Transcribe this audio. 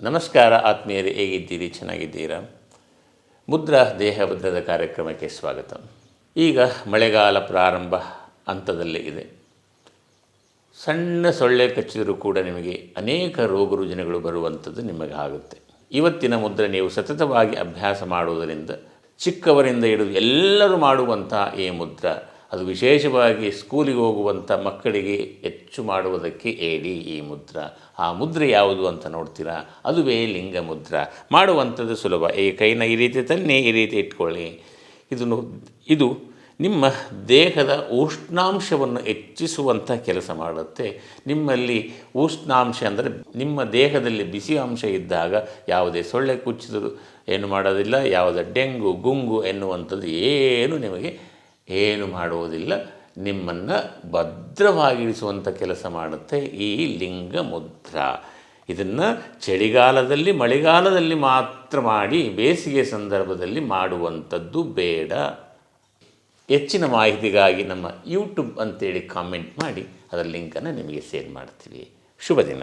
ನಮಸ್ಕಾರ ಆತ್ಮೀಯರೇ, ಹೇಗಿದ್ದೀರಿ? ಚೆನ್ನಾಗಿದ್ದೀರಾ? ಮುದ್ರಾ ದೇಹ ಮುದ್ರದ ಕಾರ್ಯಕ್ರಮಕ್ಕೆ ಸ್ವಾಗತ. ಈಗ ಮಳೆಗಾಲ ಪ್ರಾರಂಭ ಹಂತದಲ್ಲೇ ಇದೆ. ಸಣ್ಣ ಸೊಳ್ಳೆ ಕಚ್ಚಿದರೂ ಕೂಡ ನಿಮಗೆ ಅನೇಕ ರೋಗ ರುಜಿನಗಳು ಬರುವಂಥದ್ದು ನಿಮಗೆ ಆಗುತ್ತೆ. ಇವತ್ತಿನ ಮುದ್ರೆ ನೀವು ಸತತವಾಗಿ ಅಭ್ಯಾಸ ಮಾಡುವುದರಿಂದ ಚಿಕ್ಕವರಿಂದ ಹಿಡಿದು ಎಲ್ಲರೂ ಮಾಡುವಂಥ ಈ ಮುದ್ರ, ಅದು ವಿಶೇಷವಾಗಿ ಸ್ಕೂಲಿಗೆ ಹೋಗುವಂಥ ಮಕ್ಕಳಿಗೆ ಹೆಚ್ಚು ಮಾಡುವುದಕ್ಕೆ ಹೇಳಿ ಈ ಮುದ್ರ. ಆ ಮುದ್ರೆ ಯಾವುದು ಅಂತ ನೋಡ್ತೀರಾ? ಅದುವೇ ಲಿಂಗ ಮುದ್ರ. ಮಾಡುವಂಥದ್ದು ಸುಲಭ. ಈ ಕೈನ ಈ ರೀತಿ ತನ್ನಿ, ಈ ರೀತಿ ಇಟ್ಕೊಳ್ಳಿ. ಇದು ನಿಮ್ಮ ದೇಹದ ಉಷ್ಣಾಂಶವನ್ನು ಹೆಚ್ಚಿಸುವಂಥ ಕೆಲಸ ಮಾಡುತ್ತೆ. ನಿಮ್ಮಲ್ಲಿ ಉಷ್ಣಾಂಶ ಅಂದರೆ ನಿಮ್ಮ ದೇಹದಲ್ಲಿ ಬಿಸಿ ಅಂಶ ಇದ್ದಾಗ ಯಾವುದೇ ಸೊಳ್ಳೆ ಕುಚ್ಚಿದರೂ ಏನು ಮಾಡೋದಿಲ್ಲ, ಯಾವುದೇ ಡೆಂಗು ಗುಂಗು ಎನ್ನುವಂಥದ್ದು ಏನು ಮಾಡುವುದಿಲ್ಲ. ನಿಮ್ಮನ್ನು ಭದ್ರವಾಗಿರಿಸುವಂಥ ಕೆಲಸ ಮಾಡುತ್ತೆ ಈ ಲಿಂಗ ಮುದ್ರ. ಇದನ್ನು ಚಳಿಗಾಲದಲ್ಲಿ ಮಳೆಗಾಲದಲ್ಲಿ ಮಾತ್ರ ಮಾಡಿ, ಬೇಸಿಗೆ ಸಂದರ್ಭದಲ್ಲಿ ಮಾಡುವಂಥದ್ದು ಬೇಡ. ಹೆಚ್ಚಿನ ಮಾಹಿತಿಗಾಗಿ ನಮ್ಮ ಯೂಟ್ಯೂಬ್ ಅಂತೇಳಿ ಕಾಮೆಂಟ್ ಮಾಡಿ, ಅದರ ಲಿಂಕನ್ನು ನಿಮಗೆ ಶೇರ್ ಮಾಡ್ತೀವಿ. ಶುಭ ದಿನ.